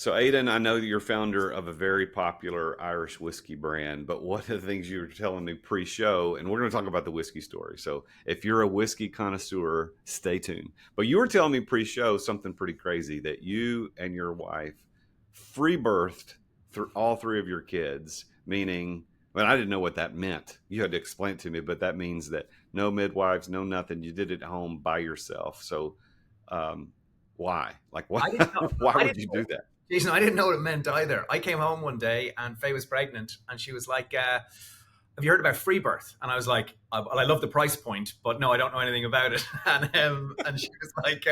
So, Aiden, I know that you're founder of a very popular Irish whiskey brand, but one of the things you were telling me pre-show, and we're going to talk about the whiskey story. So, if you're a whiskey connoisseur, stay tuned. But you were telling me pre-show something pretty crazy that you and your wife free birthed through all three of your kids, meaning, well, I didn't know what that meant. You had to explain it to me, but that means that no midwives, no nothing. You did it at home by yourself. So, um, why? Like, what? I didn't know. Why I would didn't you do know. that? Jason, I didn't know what it meant either. I came home one day and Faye was pregnant, and she was like, "Have you heard about free birth?" And I was like, "Well, I love the price point, but no, I don't know anything about it." And she was like,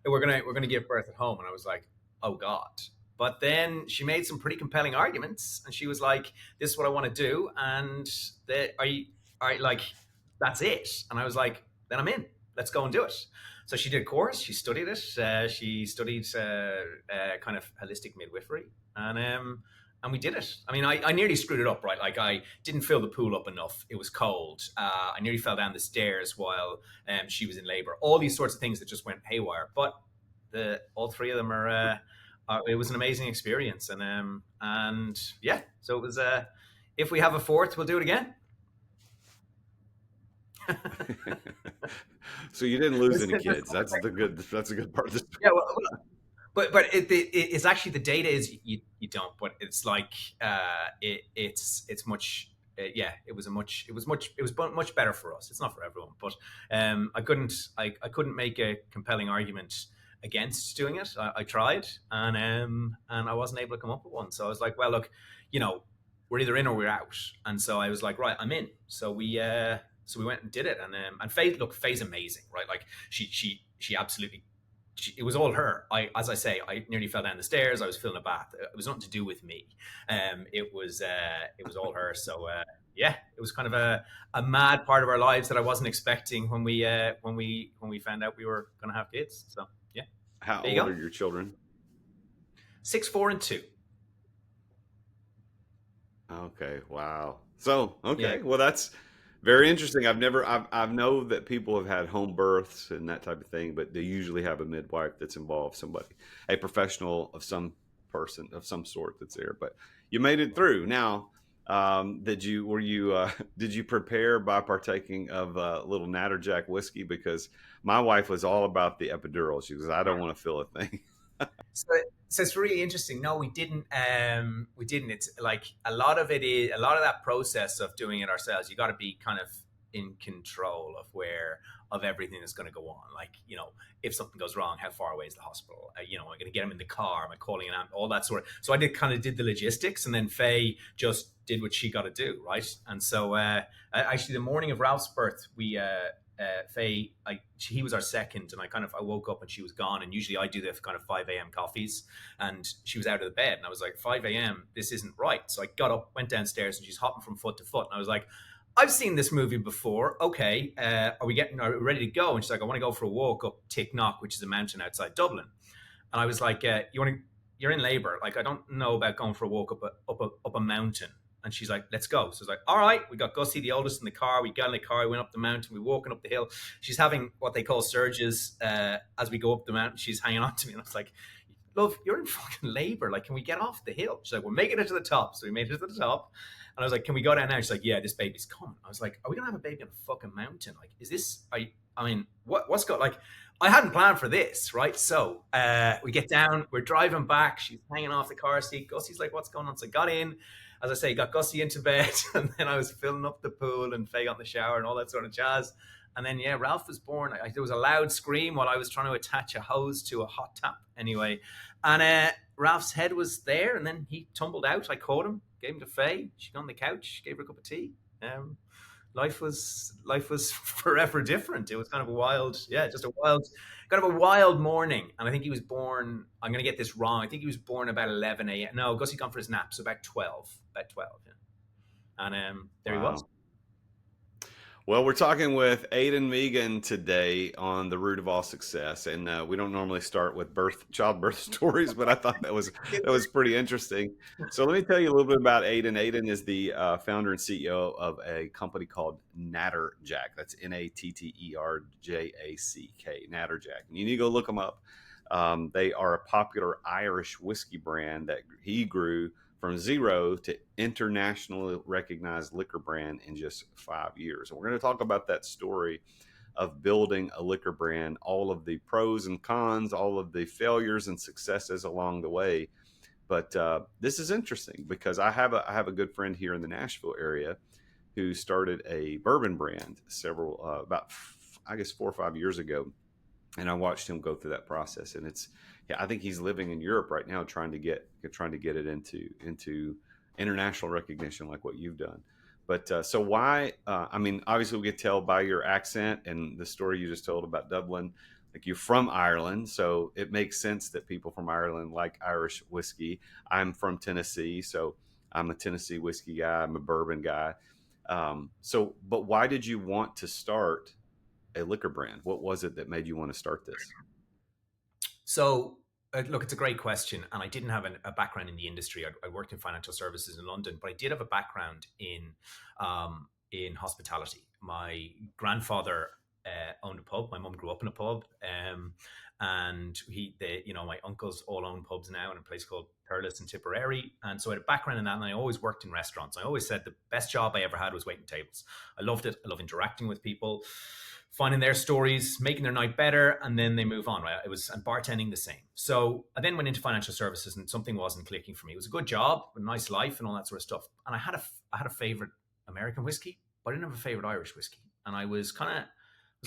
"We're gonna give birth at home," and I was like, "Oh God." But then she made some pretty compelling arguments, and she was like, "This is what I want to do," and are you like, that's it? And I was like, "Then I'm in. Let's go and do it." So she did a course. She studied it. She studied kind of holistic midwifery, and we did it. I mean, I nearly screwed it up, right? Like I didn't fill the pool up enough. It was cold. I nearly fell down the stairs while she was in labor. All these sorts of things that just went haywire. But all three of them are. It was an amazing experience, and yeah. So it was. If we have a fourth, we'll do it again. So you didn't lose any kids. That's the good. That's a good part of the story. Yeah, well, but it's actually the data is you don't, but it's like it's much yeah, it was much better for us. It's not for everyone, but I couldn't make a compelling argument against doing it. I tried, and I wasn't able to come up with one. So I was like, well, look, we're either in or we're out. And so I was like, right, I'm in. So we went and did it, and Faye's amazing, right? Like she absolutely, it was all her. As I say, I nearly fell down the stairs. I was filling a bath. It was nothing to do with me. It was all her. So yeah, it was kind of a mad part of our lives that I wasn't expecting when we found out we were going to have kids. So yeah, How there you old go. are your children? 6, 4, and 2. Okay, wow. So, Yeah, okay, well, that's very interesting. I've know that people have had home births and that type of thing, but they usually have a midwife that's involved, somebody, a professional of some person of some sort that's there. But you made it through. Now, did you prepare by partaking of a little Natterjack whiskey? Because my wife was all about the epidural. She goes, I don't want to feel a thing. so, so it's really interesting. No, we didn't. We didn't. It's like a lot of that process of doing it ourselves. You got to be kind of in control of everything that's going to go on. Like if something goes wrong, how far away is the hospital? Am I going to get him in the car? Am I calling an ambulance? All that sort of. So I did the logistics, and then Faye just did what she got to do, right? And so actually, the morning of Ralph's birth, we Faye, he was our second, and I woke up and she was gone. And usually I do the kind of 5 a.m. coffees, and she was out of the bed, and I was like, 5 a.m. This isn't right. So I got up, went downstairs, and she's hopping from foot to foot, and I was like, I've seen this movie before. Okay, are we ready to go? And she's like, I want to go for a walk up Ticknock, which is a mountain outside Dublin. And I was like, you're in labor. Like, I don't know about going for a walk up a mountain. And she's like, let's go. So I was like, all right. We got Gussie, the oldest, in the car. We got in the car. We went up the mountain. We were walking up the hill. She's having what they call surges as we go up the mountain. She's hanging on to me. And I was like, love, you're in fucking labor. Like, can we get off the hill? She's like, we're making it to the top. So we made it to the top. And I was like, can we go down now? She's like, yeah, this baby's coming. I was like, are we going to have a baby on a fucking mountain? Like, is this, I mean, what's going, like, I hadn't planned for this, right? So we get down, we're driving back. She's hanging off the car seat. Gussie's like, what's going on? So I got in, as I say, got Gussie into bed, and then I was filling up the pool, and Faye got in the shower and all that sort of jazz. And then, yeah, Ralph was born. There was a loud scream while I was trying to attach a hose to a hot tap anyway. And Ralph's head was there, and then he tumbled out. I caught him, gave him to Faye. She got on the couch, gave her a cup of tea. Life was forever different. It was kind of a wild, yeah, just a wild, kind of a wild morning. And I think he was born, I'm going to get this wrong, I think he was born about 11 a.m. No, Gussie gone for his nap, so about 12, yeah. And there he was. Wow. Well, we're talking with Aiden Megan today on the root of all success, and we don't normally start with childbirth stories, but I thought that was pretty interesting. So let me tell you a little bit about Aiden. Aiden is the founder and CEO of a company called Natterjack. That's Natterjack. Natterjack. You need to go look them up. They are a popular Irish whiskey brand that he grew from zero to internationally recognized liquor brand in just 5 years. And we're going to talk about that story of building a liquor brand, all of the pros and cons, all of the failures and successes along the way. But this is interesting because I have a good friend here in the Nashville area who started a bourbon brand several about I guess 4 or 5 years ago, and I watched him go through that process. And it's, yeah, I think he's living in Europe right now, trying to get it into international recognition like what you've done. But so why? I mean, obviously we could tell by your accent and the story you just told about Dublin. Like you're from Ireland, so it makes sense that people from Ireland like Irish whiskey. I'm from Tennessee, so I'm a Tennessee whiskey guy. I'm a bourbon guy. But why did you want to start a liquor brand? What was it that made you want to start this? So, look, it's a great question, and I didn't have a background in the industry. I worked in financial services in London, but I did have a background in hospitality. My grandfather owned a pub. My mum grew up in a pub, and my uncles all own pubs now in a place called Perlis in Tipperary. And so I had a background in that, and I always worked in restaurants. I always said the best job I ever had was waiting tables. I loved it. I love interacting with people, finding their stories, making their night better, and then they move on. Right? It was and bartending the same. So I then went into financial services, and something wasn't clicking for me. It was a good job, a nice life, and all that sort of stuff. And I had a favorite American whiskey, but I didn't have a favorite Irish whiskey. And I was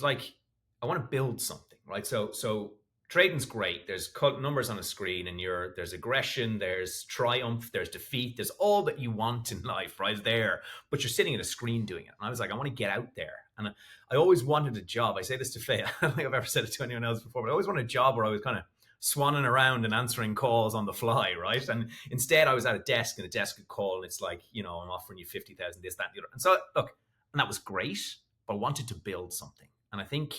like, I want to build something, right? So trading's great. There's numbers on a screen, and there's aggression, there's triumph, there's defeat, there's all that you want in life, right there. But you're sitting at a screen doing it. And I was like, I want to get out there. And I always wanted a job. I say this to Faye. I don't think I've ever said it to anyone else before, but I always wanted a job where I was kind of swanning around and answering calls on the fly, right? And instead, I was at a desk, and a desk would call, and it's like, I'm offering you 50,000, this, that, and the other. And so, look, and that was great, but I wanted to build something. And I think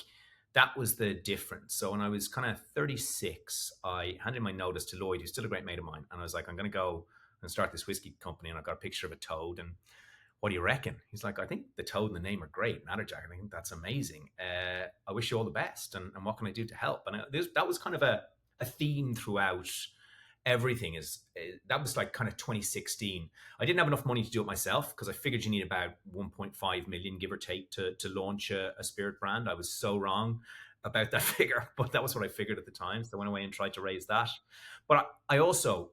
that was the difference. So when I was kind of 36, I handed my notice to Lloyd, who's still a great mate of mine. And I was like, I'm going to go and start this whiskey company. And I got a picture of a toad. And what do you reckon? He's like, I think the toad and the name are great. Natterjack, I think that's amazing. I wish you all the best. And what can I do to help? And that was kind of a theme throughout everything. That was like kind of 2016. I didn't have enough money to do it myself because I figured you need about 1.5 million, give or take, to launch a spirit brand. I was so wrong about that figure, but that was what I figured at the time. So I went away and tried to raise that. But I also,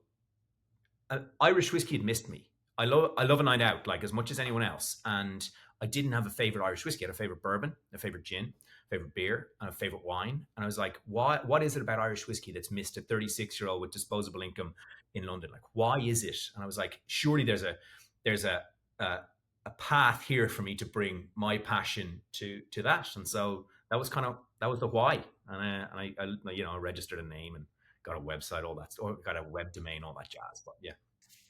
Irish whiskey had missed me. I love a night out like as much as anyone else, and I didn't have a favorite Irish whiskey. I had a favorite bourbon, a favorite gin, a favorite beer, and a favorite wine. And I was like, what is it about Irish whiskey that's missed a 36-year-old with disposable income in London? Like, why is it? And I was like, surely there's a path here for me to bring my passion to that. And so that was the why. And I registered a name and got a website, all that, or got a web domain, all that jazz. But yeah.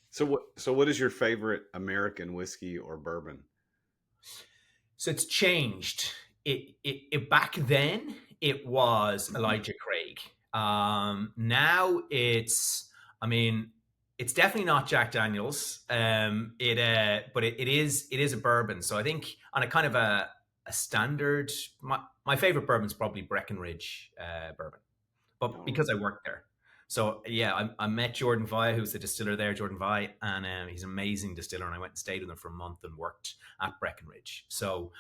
So what is your favorite American whiskey or bourbon? So it's changed. It back then it was Elijah Craig. Now I mean, it's definitely not Jack Daniels. But it is a bourbon. So I think on a kind of a standard, my favorite bourbon is probably Breckenridge bourbon, but Oh, because I worked there. So yeah, I met Jordan Via, who's the distiller there, Jordan Via, and he's an amazing distiller. And I went and stayed with him for a month and worked at Breckenridge. So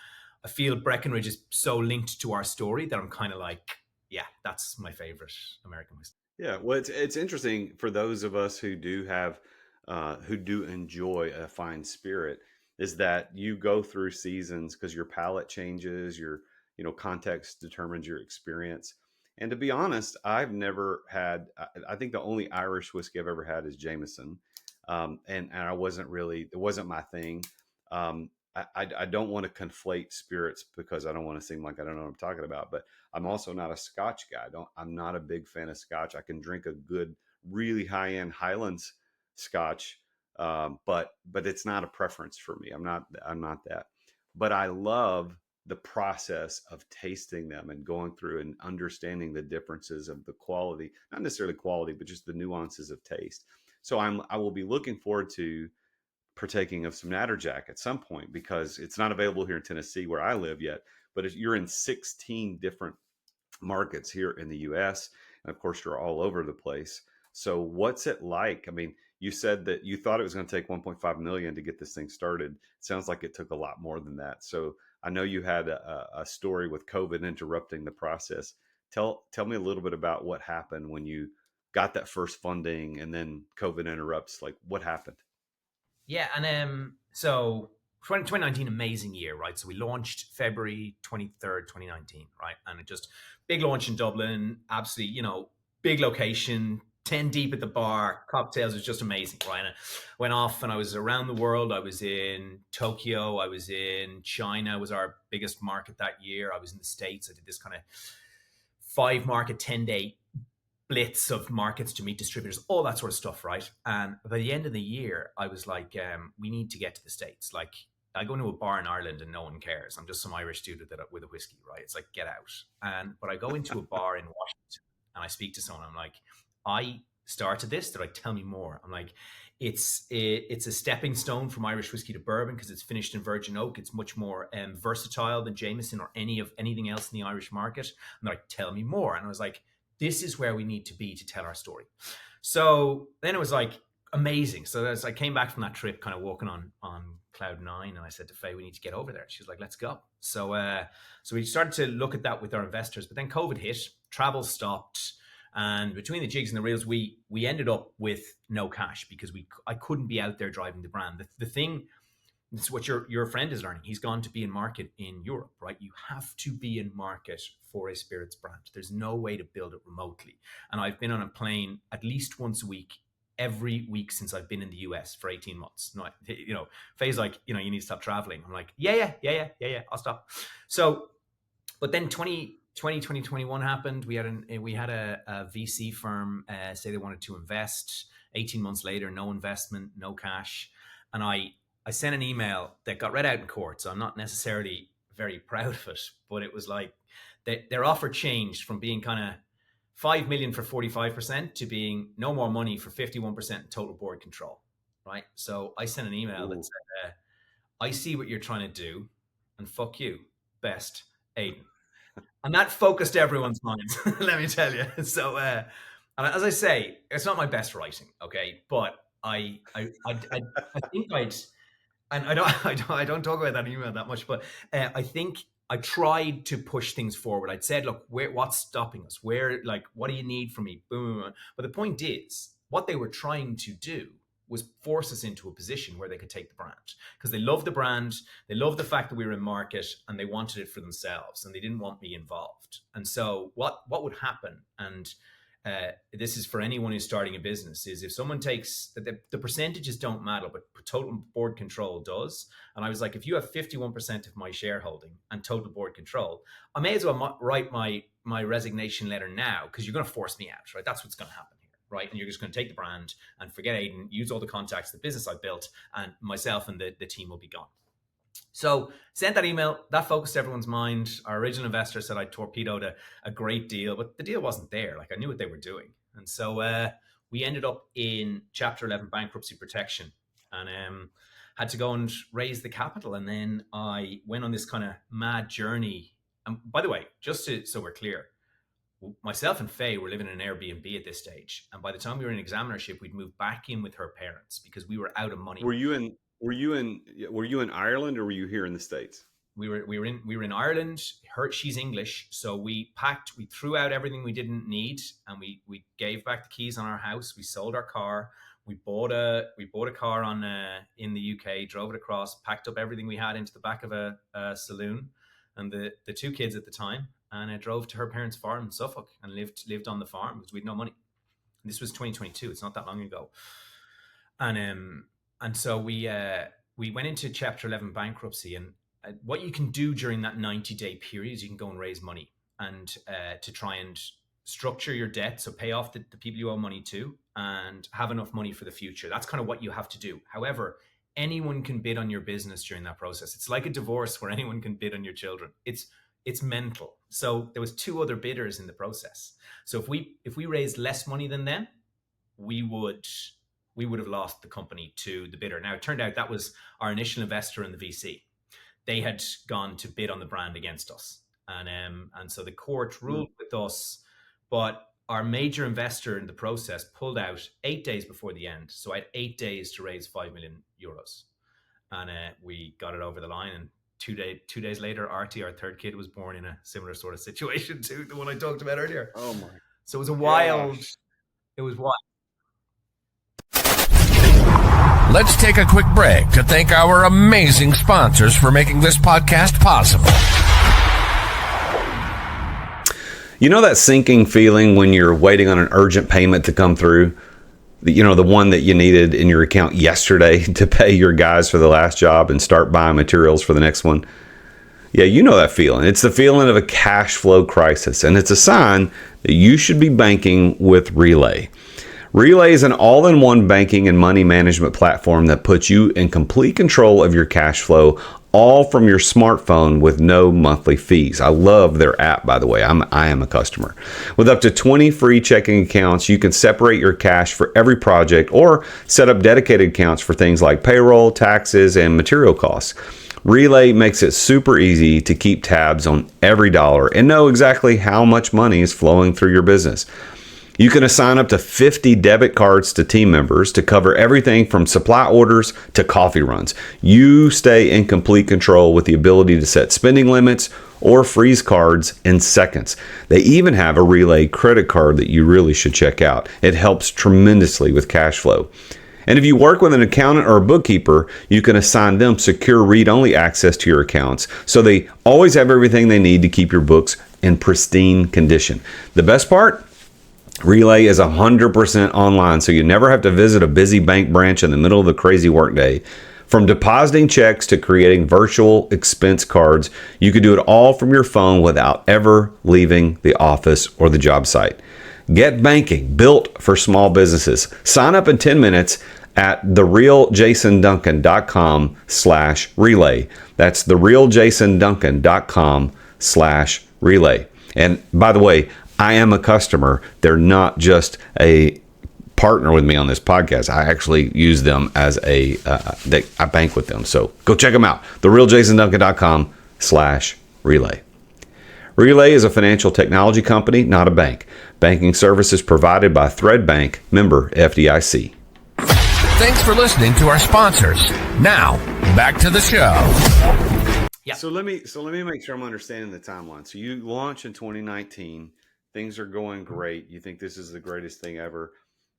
I feel Breckenridge is so linked to our story that I'm kind of like, yeah, that's my favorite American whiskey. yeah. Well, it's interesting for those of us who do enjoy a fine spirit, is that you go through seasons because your palate changes, your context determines your experience. And to be honest, I've never had. I think the only Irish whiskey I've ever had is Jameson, and I wasn't really, it wasn't my thing. I don't want to conflate spirits because I don't want to seem like I don't know what I'm talking about. But I'm also not a Scotch guy. I'm not a big fan of Scotch. I can drink a good, really high end Highlands Scotch, but it's not a preference for me. I'm not that. But I love the process of tasting them and going through and understanding the differences of the quality, not necessarily quality, but just the nuances of taste. So I will be looking forward to partaking of some Natterjack at some point because it's not available here in Tennessee where I live yet. But if you're in 16 different markets here in the U.S., and of course you're all over the place. So what's it like? I mean, you said that you thought it was going to take 1.5 million to get this thing started. It sounds like it took a lot more than that. So I know you had a story with COVID interrupting the process. Tell me a little bit about what happened when you got that first funding and then COVID interrupts. Like what happened? Yeah, and so 2019, amazing year, right? So we launched February 23rd, 2019, right? And it just big launch in Dublin, absolutely, big location, 10 deep at the bar, cocktails, was just amazing, right? And I went off and I was around the world. I was in Tokyo, I was in China, was our biggest market that year. I was in the States. I did this kind of 5 market, 10-day blitz of markets to meet distributors, all that sort of stuff, right? And by the end of the year, I was like, we need to get to the States. Like, I go into a bar in Ireland and no one cares. I'm just some Irish dude with a whiskey, right? It's like, get out. But I go into a bar in Washington and I speak to someone. I'm like, I started this. They're like, tell me more. I'm like, it's a stepping stone from Irish whiskey to bourbon because it's finished in virgin oak. It's much more versatile than Jameson or anything else in the Irish market. And they're like, tell me more. And I was like, this is where we need to be to tell our story. So then it was like amazing. So as I came back from that trip, kind of walking on cloud nine, and I said to Faye, we need to get over there. She was like, let's go. So we started to look at that with our investors, but then COVID hit, travel stopped, and between the jigs and the reels, we ended up with no cash because I couldn't be out there driving the brand. The thing. It's what your friend is learning. He's gone to be in market in Europe, right? You have to be in market for a spirits brand. There's no way to build it remotely. And I've been on a plane at least once a week, every week since I've been in the US for 18 months. No, Faye's like, you need to stop traveling. I'm like, yeah, I'll stop. So, but then 2021 happened. We had a VC firm say they wanted to invest. 18 months later, no investment, no cash. And I sent an email that got read out in court, so I'm not necessarily very proud of it, but it was like their offer changed from being kind of 5 million for 45% to being no more money for 51% total board control, right? So I sent an email that Ooh. said, I see what you're trying to do, and fuck you, best, Aiden. And that focused everyone's minds, let me tell you. So, and as I say, it's not my best writing, okay? But I think and I don't talk about that email that much, but I think I tried to push things forward. I'd said, look, what's stopping us? What do you need from me? Boom. But the point is, what they were trying to do was force us into a position where they could take the brand because they love the brand, they love the fact that we were in market, and they wanted it for themselves, and they didn't want me involved. And so, what would happen? And this is for anyone who's starting a business, is if someone takes the percentages don't matter, but total board control does. And I was like, if you have 51% of my shareholding and total board control, I may as well write my resignation letter now because you're going to force me out, right? That's what's going to happen here, right? And you're just going to take the brand and forget Aiden, use all the contacts, the business I built, and myself and the team will be gone. So sent that email, that focused everyone's mind. Our original investor said I torpedoed a great deal, but the deal wasn't there. Like I knew what they were doing. And so we ended up in Chapter 11 bankruptcy protection and had to go and raise the capital. And then I went on this kind of mad journey. And by the way, so we're clear, myself and Faye were living in an Airbnb at this stage. And by the time we were in examinership, we'd moved back in with her parents because we were out of money. Were you in Ireland or were you here in the States? We were in Ireland. She's English, so we threw out everything we didn't need, and we gave back the keys on our house. We sold our car. We bought a car in the UK, drove it across, packed up everything we had into the back of a saloon, and the 2 kids at the time, and drove to her parents' farm in Suffolk and lived on the farm because we had no money. And this was 2022. It's not that long ago, and so we went into Chapter 11 bankruptcy. And what you can do during that 90-day period is you can go and raise money and to try and structure your debt, so pay off the people you owe money to and have enough money for the future. That's kind of what you have to do. However, anyone can bid on your business during that process. It's like a divorce where anyone can bid on your children. It's mental. So there was 2 other bidders in the process. So if we raised less money than them, we would have lost the company to the bidder. Now, it turned out that was our initial investor in the VC. They had gone to bid on the brand against us. And so the court ruled with us, but our major investor in the process pulled out 8 days before the end. So I had 8 days to raise 5 million euros. And we got it over the line. And 2 days later, Artie, our third kid, was born in a similar sort of situation to the one I talked about earlier. Oh my! So it was a wild. Gosh. It was wild. Let's take a quick break to thank our amazing sponsors for making this podcast possible. You know that sinking feeling when you're waiting on an urgent payment to come through? The one that you needed in your account yesterday to pay your guys for the last job and start buying materials for the next one? Yeah, you know that feeling. It's the feeling of a cash flow crisis, and it's a sign that you should be banking with Relay. Relay is an all-in-one banking and money management platform that puts you in complete control of your cash flow, all from your smartphone with no monthly fees. I love their app, by the way. I am a customer. With up to 20 free checking accounts, you can separate your cash for every project or set up dedicated accounts for things like payroll, taxes, and material costs. Relay makes it super easy to keep tabs on every dollar and know exactly how much money is flowing through your business. You can assign up to 50 debit cards to team members to cover everything from supply orders to coffee runs. You stay in complete control with the ability to set spending limits or freeze cards in seconds. They even have a Relay credit card that you really should check out. It helps tremendously with cash flow. And if you work with an accountant or a bookkeeper, you can assign them secure read-only access to your accounts, so they always have everything they need to keep your books in pristine condition. The best part? Relay is 100% online, so you never have to visit a busy bank branch in the middle of the crazy workday. From depositing checks to creating virtual expense cards, you can do it all from your phone without ever leaving the office or the job site. Get banking built for small businesses. Sign up in 10 minutes at therealjasonduncan.com/relay. That's therealjasonduncan.com/relay. And by the way, I am a customer. They're not just a partner with me on this podcast. I actually use them as I bank with them. So go check them out. therealjasonduncan.com/relay. Relay is a financial technology company, not a bank. Banking services provided by Thread Bank, member FDIC. Thanks for listening to our sponsors. Now, back to the show. Yeah. So let me make sure I'm understanding the timeline. So you launch in 2019. Things are going great. You think this is the greatest thing ever.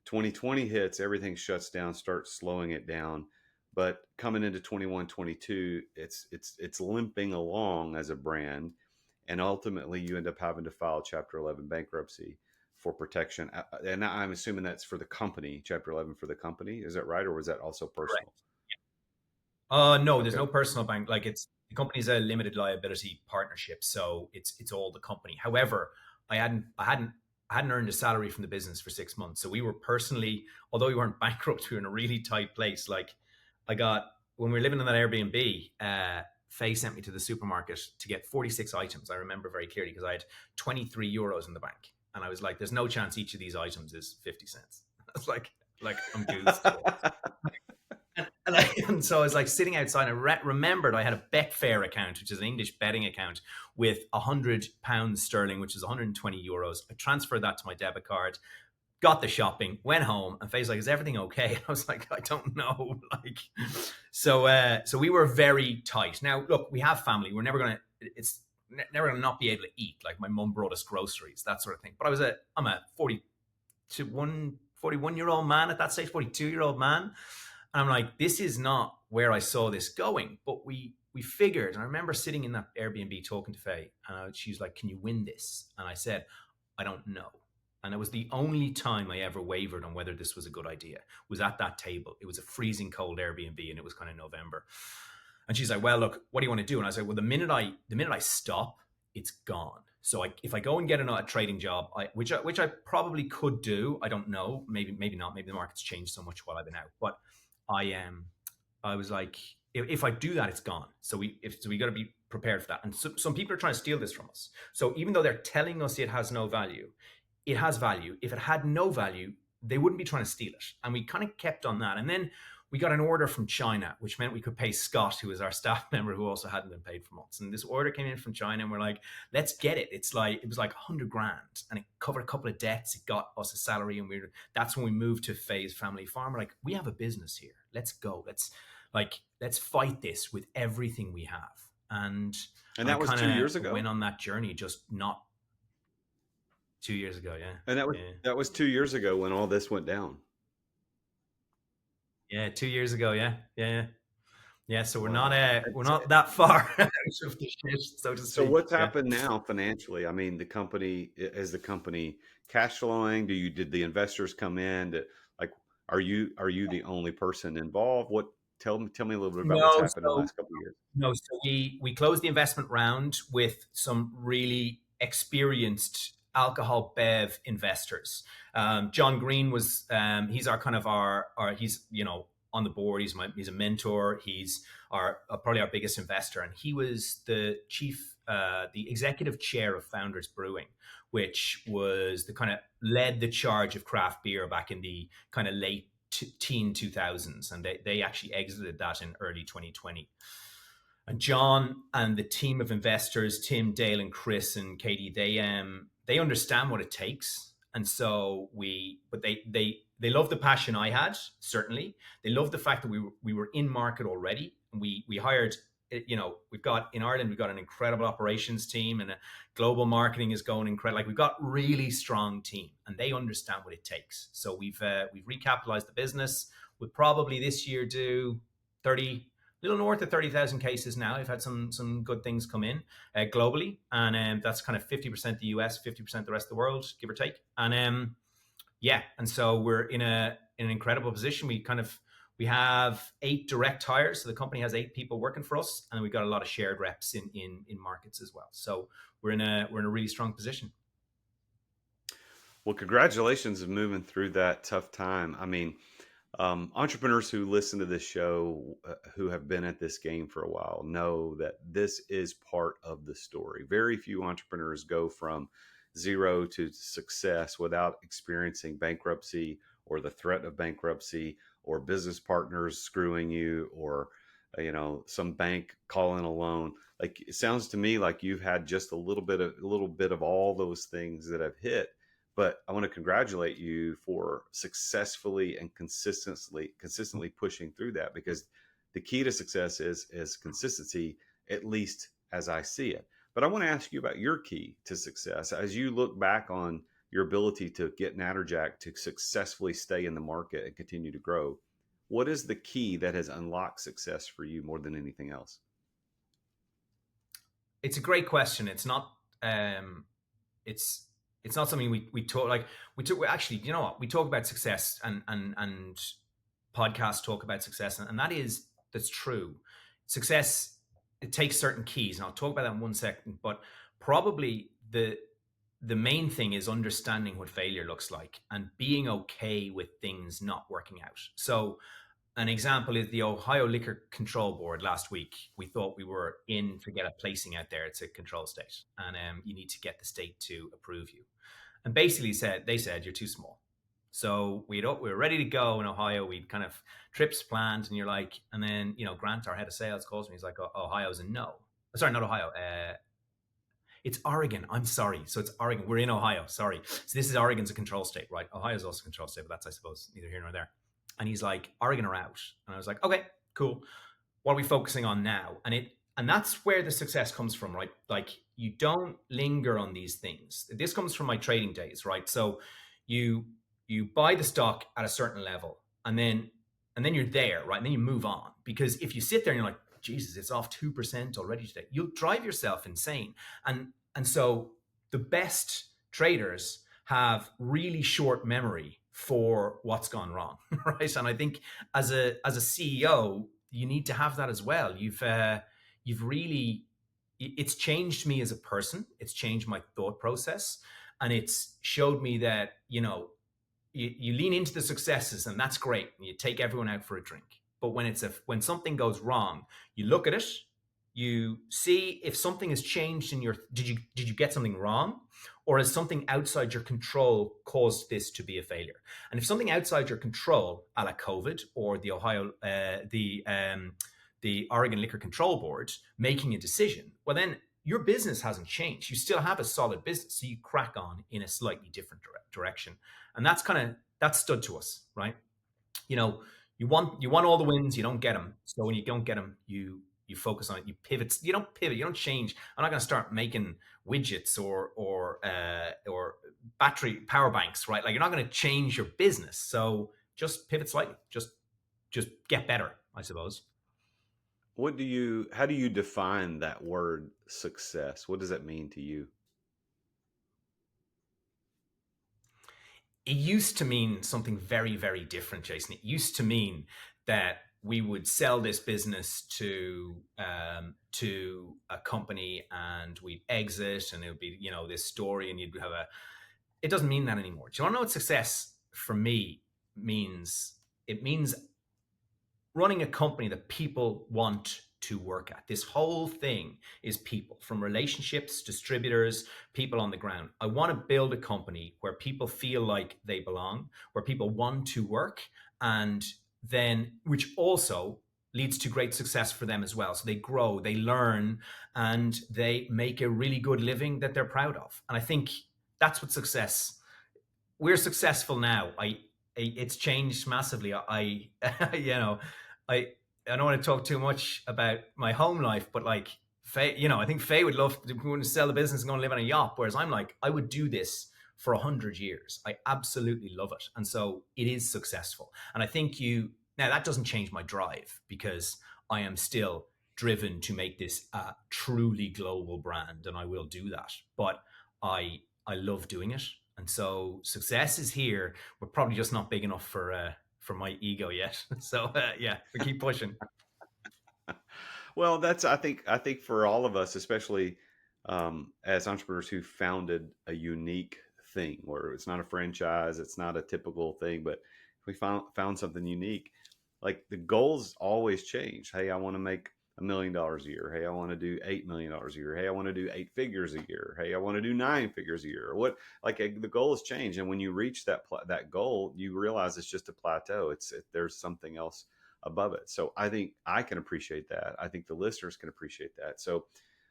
2020 hits, everything shuts down, starts slowing it down. But coming into 21, 22, it's limping along as a brand. And ultimately, you end up having to file Chapter 11 bankruptcy for protection. And I'm assuming that's for the company, Chapter 11 for the company. Is that right? Or was that also personal? No, Okay. there's no personal bank. Like, the company's a limited liability partnership, so it's all the company. However, I hadn't earned a salary from the business for 6 months. So we were personally, although we weren't bankrupt, we were in a really tight place. Like, when we were living in that Airbnb, Faye sent me to the supermarket to get 46 items. I remember very clearly because I had 23 euros in the bank. And I was like, there's no chance each of these items is 50 cents. I was like I'm goosed. And so I was like sitting outside. And I remembered I had a Betfair account, which is an English betting account, with £100 sterling, which is 120 euros. I transferred that to my debit card, got the shopping, went home, and Faye's like, "Is everything okay?" I was like, "I don't know." So we were very tight. Now, look, we have family. We're never gonna. It's never gonna not be able to eat. Like, my mum brought us groceries, that sort of thing. But I'm a 41-year-old man at that stage, 42-year-old man. And I'm like, this is not where I saw this going. But we figured, and I remember sitting in that Airbnb talking to Faye, and she's like, "Can you win this?" And I said, "I don't know." And it was the only time I ever wavered on whether this was a good idea, was at that table. It was a freezing cold Airbnb, and it was kind of November. And she's like, "Well, look, what do you want to do?" And I was like, "Well, the minute I stop, it's gone. So if I go and get a trading job, which I probably could do, I don't know, maybe not. Maybe the market's changed so much while I've been out. But I was like, if I do that, it's gone. So we got to be prepared for that. And some people are trying to steal this from us. So even though they're telling us it has no value, it has value. If it had no value, they wouldn't be trying to steal it. And we kind of kept on that. And then we got an order from China, which meant we could pay Scott, who was our staff member, who also hadn't been paid for months. And this order came in from China, and we're like, let's get it. It was like 100 grand, and it covered a couple of debts. It got us a salary, and that's when we moved to Faye's Family Farm. We're like, we have a business here. Let's go. Let's fight this with everything we have. And that was 2 years ago. Went on that journey, just not 2 years ago, yeah. And that was 2 years ago when all this went down. Yeah, 2 years ago, yeah. So we're not that far out of the shit, so to speak. So what's happened now financially? I mean, is the company cash flowing? Did the investors come in? Are you the only person involved? Tell me a little bit about what's happened in the last couple of years. No, so we closed the investment round with some really experienced alcohol bev investors. John Green was he's he's on the board. He's a mentor. He's probably our biggest investor, and he was the executive chair of Founders Brewing, which was led the charge of craft beer back in the kind of late teen 2000s, and they actually exited that in early 2020. And John and the team of investors, Tim, Dale, and Chris and Katie, they understand what it takes. And so they love the passion I had, certainly. They love the fact that we were in market already. And we hired, in Ireland, we've got an incredible operations team, and global marketing is going incredible. We've got really strong team, and they understand what it takes. So we've recapitalized the business. We'll probably this year do little north of 30,000 cases now. We've had some good things come in globally, and that's kind of 50% the US, 50% the rest of the world, give or take. And and so we're in an incredible position. We have 8 direct hires, so the company has 8 people working for us, and we've got a lot of shared reps in markets as well. So we're in a really strong position. Well, congratulations on moving through that tough time. I mean, entrepreneurs who listen to this show, who have been at this game for a while, know that this is part of the story. Very few entrepreneurs go from zero to success without experiencing bankruptcy or the threat of bankruptcy or business partners screwing you or, some bank calling a loan. Like, it sounds to me like you've had just a little bit of all those things that have hit. But I want to congratulate you for successfully and consistently pushing through that, because the key to success is consistency, at least as I see it. But I want to ask you about your key to success. As you look back on your ability to get Natterjack to successfully stay in the market and continue to grow, what is the key that has unlocked success for you more than anything else? It's a great question. It's not it's not something we talk actually, you know what? We talk about success and podcasts talk about success, and that's true. Success, it takes certain keys, and I'll talk about that in 1 second, but probably the main thing is understanding what failure looks like and being okay with things not working out. So an example is the Ohio Liquor Control Board last week. We thought we were in to get a placing out there. It's a control state, and you need to get the state to approve you. And basically they said you're too small. So we were ready to go in Ohio. We'd kind of trips planned, and then Grant, our head of sales, calls me. He's like, Ohio's a no. Sorry, not Ohio. It's Oregon. I'm sorry. So it's Oregon. We're in Ohio. Sorry. So this is Oregon's a control state, right? Ohio's also a control state, but that's, I suppose, neither here nor there. And he's like, Oregon are out. And I was like, okay, cool. What are we focusing on now? And that's where the success comes from, right? Like, you don't linger on these things. This comes from my trading days, right? So you buy the stock at a certain level, and then you're there, right? And then you move on. Because if you sit there and you're like, Jesus, it's off 2% already today, you'll drive yourself insane. And so the best traders have really short memory for what's gone wrong, right? And I think as a CEO, you need to have that as well. You've really, it's changed me as a person. It's changed my thought process, and it's showed me that you lean into the successes, and that's great. You take everyone out for a drink, but when something goes wrong, you look at it, You see if something has changed in your, did you get something wrong, or has something outside your control caused this to be a failure? And if something outside your control, a la COVID or the Oregon Liquor Control Board making a decision, well then your business hasn't changed. You still have a solid business, so you crack on in a slightly different direction. And that stood to us, right? You know, you want all the wins, you don't get them. So when you don't get them, you focus on it. You pivot. You don't pivot. You don't change. I'm not going to start making widgets or battery power banks, right? Like, you're not going to change your business. So just pivot slightly. Just get better, I suppose. How do you define that word success? What does that mean to you? It used to mean something very, very different, Jason. It used to mean that we would sell this business to a company and we'd exit, and it would be, this story, and you'd have it doesn't mean that anymore. Do you want to know what success for me means? It means running a company that people want to work at. This whole thing is people, from relationships, distributors, people on the ground. I want to build a company where people feel like they belong, where people want to work, and then which also leads to great success for them as well. So they grow, they learn, and they make a really good living that they're proud of. And I think that's what success. We're successful now. It's changed massively. I don't want to talk too much about my home life, but like Faye, I think Faye would love to sell the business and go and live on a yacht. Whereas I'm like, I would do this for 100 years. I absolutely love it. And so it is successful. And I think now that doesn't change my drive, because I am still driven to make this a truly global brand, and I will do that. But I love doing it. And so success is here. We're probably just not big enough for my ego yet. So yeah, we keep pushing. Well, I think for all of us, especially as entrepreneurs who founded a unique thing, where it's not a franchise, it's not a typical thing, but we found something unique. Like, the goals always change. Hey, I want to make $1 million a year. Hey, I want to do $8 million a year. Hey, I want to do 8 figures a year. Hey, I want to do 9 figures a year. The goals change, and when you reach that goal, you realize it's just a plateau. There's something else above it. So I think I can appreciate that. I think the listeners can appreciate that. So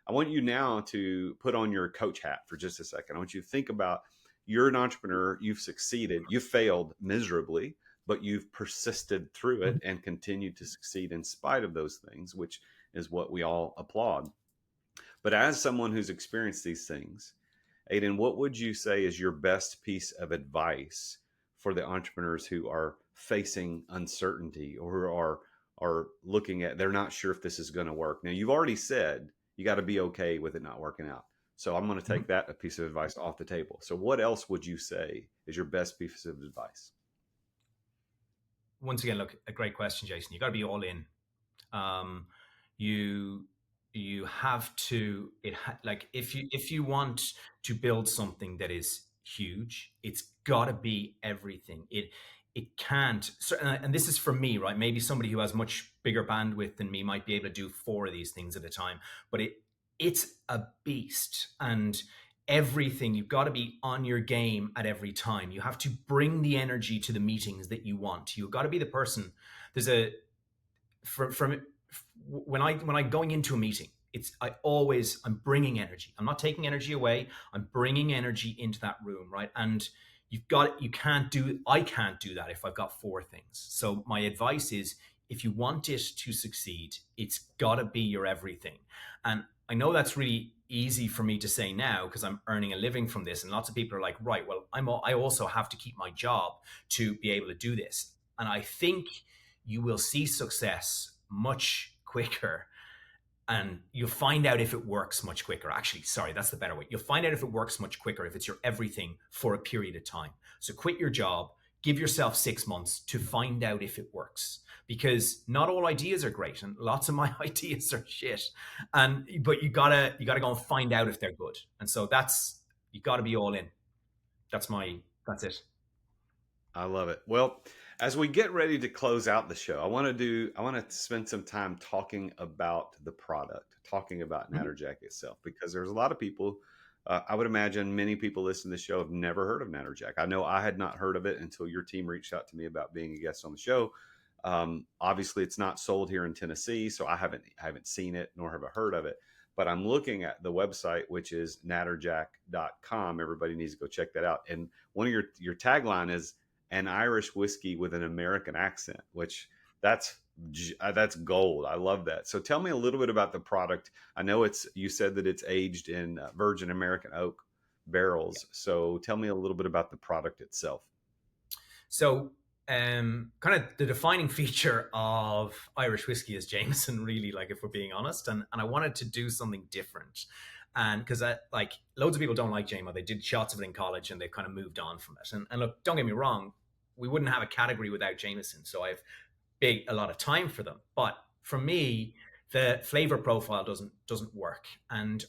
I want you now to put on your coach hat for just a second. I want you to think about, you're an entrepreneur. You've succeeded. You failed miserably, but you've persisted through it and continued to succeed in spite of those things, which is what we all applaud. But as someone who's experienced these things, Aiden, what would you say is your best piece of advice for the entrepreneurs who are facing uncertainty, or who are looking at, they're not sure if this is going to work? Now, you've already said you got to be okay with it not working out. So I'm going to take that piece of advice off the table. So what else would you say is your best piece of advice? Once again, look, a great question, Jason. You got to be all in. You have to, if you want to build something that is huge, it's got to be everything. It can't, and this is for me, right? Maybe somebody who has much bigger bandwidth than me might be able to do 4 of these things at a time, but it's a beast. And everything, you've got to be on your game at every time. You have to bring the energy to the meetings that you want. You've got to be the person. When I going into a meeting, I'm bringing energy. I'm not taking energy away. I'm bringing energy into that room, right? And I can't do that if I've got 4 things. So my advice is, if you want it to succeed, it's got to be your everything. And I know that's really easy for me to say now, because I'm earning a living from this, and lots of people are like, right, well, I also have to keep my job to be able to do this. And I think you will see success much quicker, and you'll find out if it works much quicker. Actually, sorry, that's the better way. You'll find out if it works much quicker if it's your everything for a period of time. So quit your job, give yourself 6 months to find out if it works, because not all ideas are great, and lots of my ideas are shit. But you gotta go and find out if they're good. And so you gotta be all in. That's it. I love it. Well, As we get ready to close out the show, I want to spend some time talking about the product, talking about Mhm. Natterjack itself, because there's a lot of people. I would imagine many people listening to the show have never heard of Natterjack. I know I had not heard of it until your team reached out to me about being a guest on the show. Obviously, it's not sold here in Tennessee, so I haven't seen it nor have I heard of it. But I'm looking at the website, which is natterjack.com. Everybody needs to go check that out. And one of your tagline is an Irish whiskey with an American accent, which that's that's gold. I love that. So tell me a little bit about the product. I know you said that it's aged in virgin American oak barrels. So tell me a little bit about the product itself. So, kind of the defining feature of Irish whiskey is Jameson, really, like if we're being honest. And I wanted to do something different. And because like loads of people don't like JMO, they did shots of it in college and they've kind of moved on from it. And look, don't get me wrong, we wouldn't have a category without Jameson. So I have a lot of time for them. But for me, the flavor profile doesn't work. And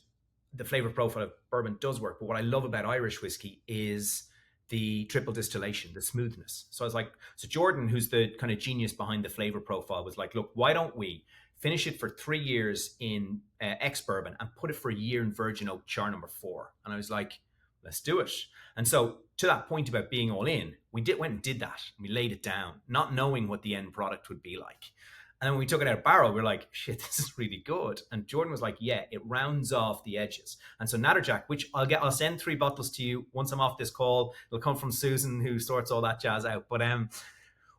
the flavor profile of bourbon does work. But what I love about Irish whiskey is the triple distillation, the smoothness. So I was like, so Jordan, who's the kind of genius behind the flavor profile, was like, look, why don't we finish it for 3 years in ex-bourbon and put it for a year in virgin oak char number 4? And I was like, let's do it. And so to that point about being all in, we went and did that. We laid it down, not knowing what the end product would be like. And then when we took it out of barrel, we were like, shit, this is really good. And Jordan was like, yeah, it rounds off the edges. And so Natterjack, which I'll send 3 bottles to you once I'm off this call. It'll come from Susan, who sorts all that jazz out. But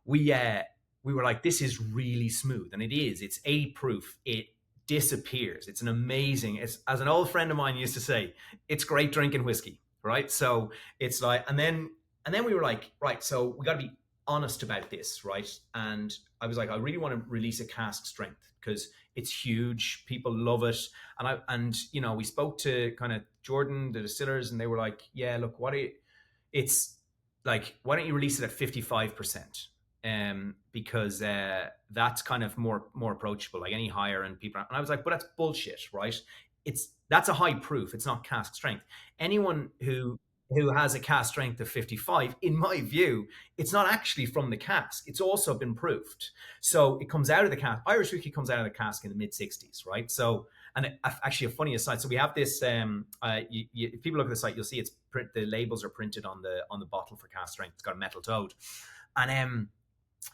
we were like, this is really smooth. And it is. It's 80 proof. It disappears. It's an amazing, as an old friend of mine used to say, it's great drinking whiskey, right? So it's like, and then we were like, right, so we got to be honest about this, right? And I was like, I really want to release a cask strength because it's huge. People love it. And we spoke to kind of Jordan, the distillers, and they were like, yeah, look, it's like, why don't you release it at 55%? Because that's kind of more approachable, like any higher end people. And I was like, but that's bullshit, right? That's a high proof. It's not cask strength. Anyone who has a cask strength of 55, in my view, it's not actually from the cask. It's also been proofed. So it comes out of the cask. Irish whiskey comes out of the cask in the mid 60s, right? So, and actually a funny aside. So we have this, if people look at the site, you'll see the labels are printed on the bottle for cask strength. It's got a metal toad. And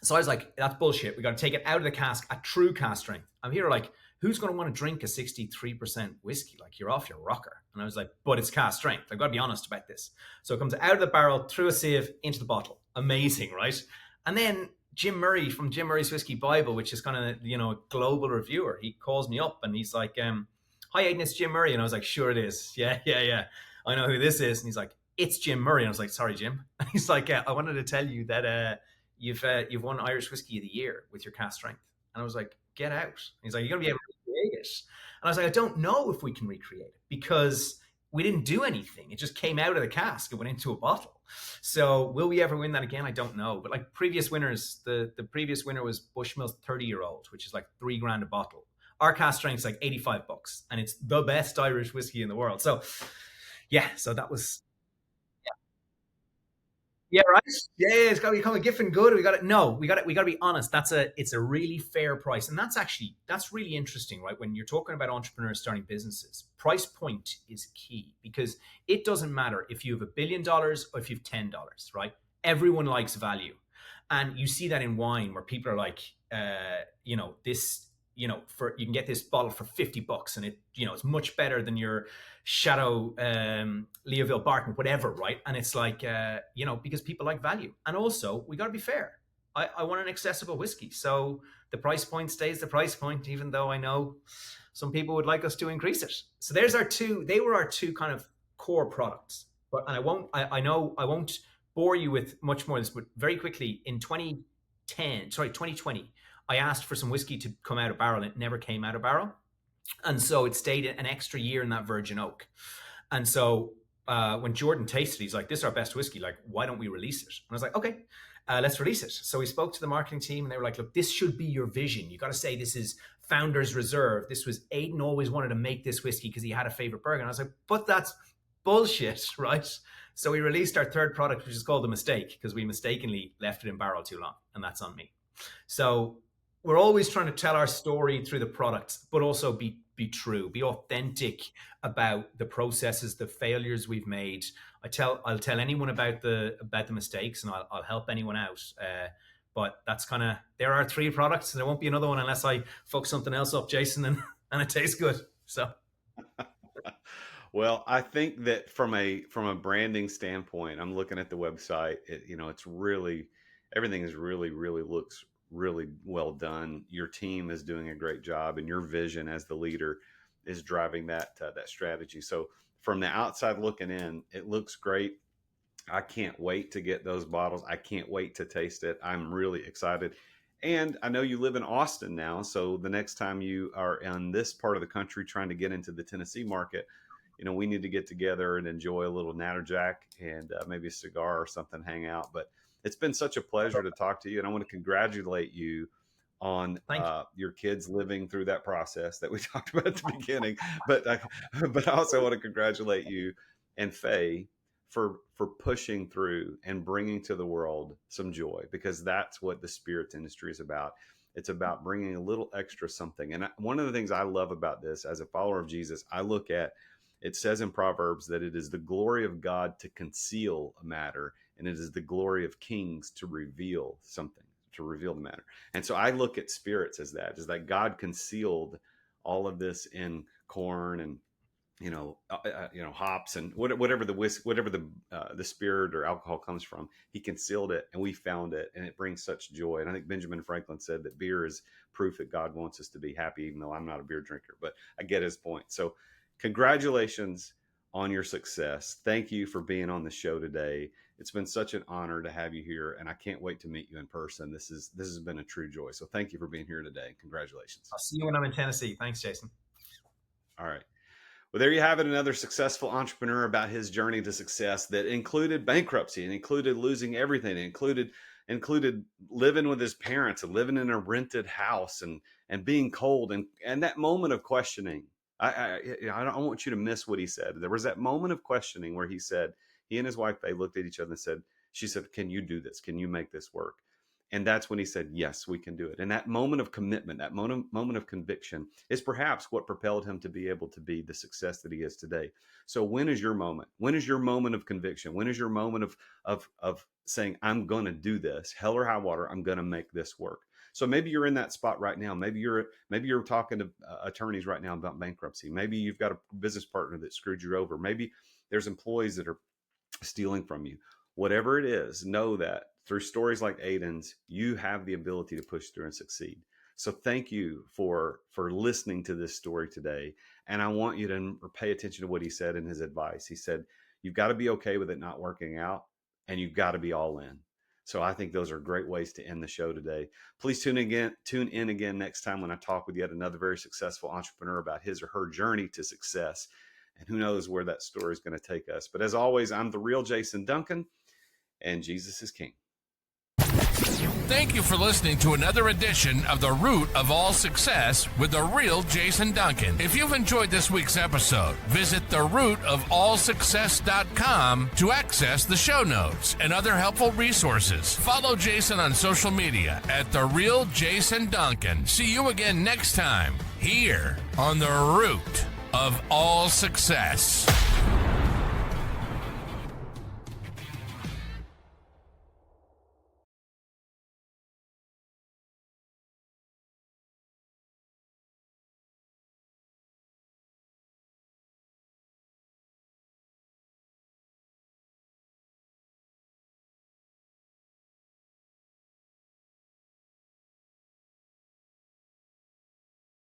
so I was like, that's bullshit. We got to take it out of the cask at true cask strength. I'm here like, who's going to want to drink a 63% whiskey? Like, you're off your rocker. And I was like, but it's cask strength. I've got to be honest about this. So it comes out of the barrel, through a sieve, into the bottle. Amazing, right? And then Jim Murray from Jim Murray's Whiskey Bible, which is kind of, a global reviewer, he calls me up and he's like, hi, Aiden, it's Jim Murray. And I was like, sure it is. Yeah. I know who this is. And he's like, it's Jim Murray. And I was like, sorry, Jim. And he's like, I wanted to tell you that you've won Irish Whiskey of the Year with your cask strength. And I was like, get out. And he's like, you're going to be able to recreate it. And I was like, I don't know if we can recreate it because we didn't do anything. It just came out of the cask. It went into a bottle. So will we ever win that again? I don't know. But like previous winners, the previous winner was Bushmills 30-year-old, which is like $3,000 a bottle. Our cask strength is like $85, and it's the best Irish whiskey in the world. So yeah, so that was. Yeah, right. Yeah, it's got to become a Giffen good. We got to be honest. It's a really fair price, and that's really interesting, right? When you're talking about entrepreneurs starting businesses, price point is key because it doesn't matter if you have $1 billion or if you have $10, right? Everyone likes value, and you see that in wine where people are like, this. For you can get this bottle for $50 and it's much better than your Chateau Leoville Barton, whatever, right? And it's like, because people like value. And also, we got to be fair. I want an accessible whiskey. So the price point stays the price point, even though I know some people would like us to increase it. So there's they were our two kind of core products. I won't bore you with much more of this, but very quickly in 2020, I asked for some whiskey to come out of barrel and it never came out of barrel. And so it stayed an extra year in that virgin oak. And so when Jordan tasted it, he's like, this is our best whiskey. Like, why don't we release it? And I was like, okay, let's release it. So we spoke to the marketing team and they were like, look, this should be your vision. You got to say this is Founders Reserve. This was Aiden always wanted to make this whiskey because he had a favorite burger. And I was like, but that's bullshit, right? So we released our third product, which is called The Mistake, because we mistakenly left it in barrel too long, and that's on me. So we're always trying to tell our story through the products, but also be true, be authentic about the processes, the failures we've made. I'll tell anyone about the mistakes, and I'll help anyone out. But that's kind of, there are 3 products, and there won't be another one unless I fuck something else up, Jason, and it tastes good. So. Well, I think that from a branding standpoint, I'm looking at the website. It's really, everything is really looks really well done. Your team is doing a great job, and your vision as the leader is driving that strategy. So from the outside looking in, it looks great. I can't wait to get those bottles. I can't wait to taste it. I'm really excited. And I know you live in Austin now, so the next time you are in this part of the country trying to get into the Tennessee market, we need to get together and enjoy a little Natterjack and maybe a cigar or something, hang out. But it's been such a pleasure to talk to you, and I want to congratulate you on your kids living through that process that we talked about at the beginning. But I also want to congratulate you and Faye for pushing through and bringing to the world some joy, because that's what the spirits industry is about. It's about bringing a little extra something. And one of the things I love about this as a follower of Jesus, I look at, it says in Proverbs that it is the glory of God to conceal a matter, and it is the glory of kings to reveal something, to reveal the matter. And so I look at spirits as that God concealed all of this in corn and hops and whatever the spirit or alcohol comes from. He concealed it, and we found it, and it brings such joy. And I think Benjamin Franklin said that beer is proof that God wants us to be happy, even though I'm not a beer drinker, but I get his point. So congratulations on your success. Thank you for being on the show today. It's been such an honor to have you here, and I can't wait to meet you in person. This has been a true joy. So thank you for being here today. Congratulations. I'll see you when I'm in Tennessee. Thanks, Jason. All right. Well, there you have it. Another successful entrepreneur about his journey to success that included bankruptcy and included losing everything. It included living with his parents and living in a rented house and being cold and that moment of questioning. I don't want you to miss what he said. There was that moment of questioning where he and his wife, they looked at each other and she said, can you do this? Can you make this work? And that's when he said, yes, we can do it. And that moment of commitment, that moment of conviction is perhaps what propelled him to be able to be the success that he is today. So when is your moment? When is your moment of conviction? When is your moment of saying, I'm going to do this, hell or high water, I'm going to make this work? So maybe you're in that spot right now. Maybe you're talking to attorneys right now about bankruptcy. Maybe you've got a business partner that screwed you over. Maybe there's employees that are stealing from you. Whatever it is, know that through stories like Aiden's, you have the ability to push through and succeed. So thank you for listening to this story today. And I want you to pay attention to what he said in his advice. He said, you've got to be okay with it not working out, and you've got to be all in. So I think those are great ways to end the show today. Please tune in again next time when I talk with yet another very successful entrepreneur about his or her journey to success. And who knows where that story is going to take us. But as always, I'm the real Jason Duncan, and Jesus is King. Thank you for listening to another edition of The Root of All Success with the real Jason Duncan. If you've enjoyed this week's episode, visit therootofallsuccess.com to access the show notes and other helpful resources. Follow Jason on social media at The Real Jason Duncan. See you again next time here on The Root of All Success.